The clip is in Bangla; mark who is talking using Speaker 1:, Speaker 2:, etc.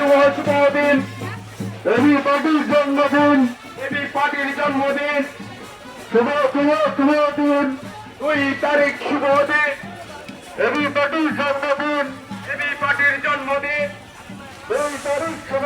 Speaker 1: শুভ দিন। এবি পার্টির জন্মদিন, এবি পার্টির জন্মদিন, শুভ দিন। 2 তারিখ শুভ দিন, এবি পার্টির জন্মদিন, এবি পার্টির জন্মদিন। 2 তারিখ শুভ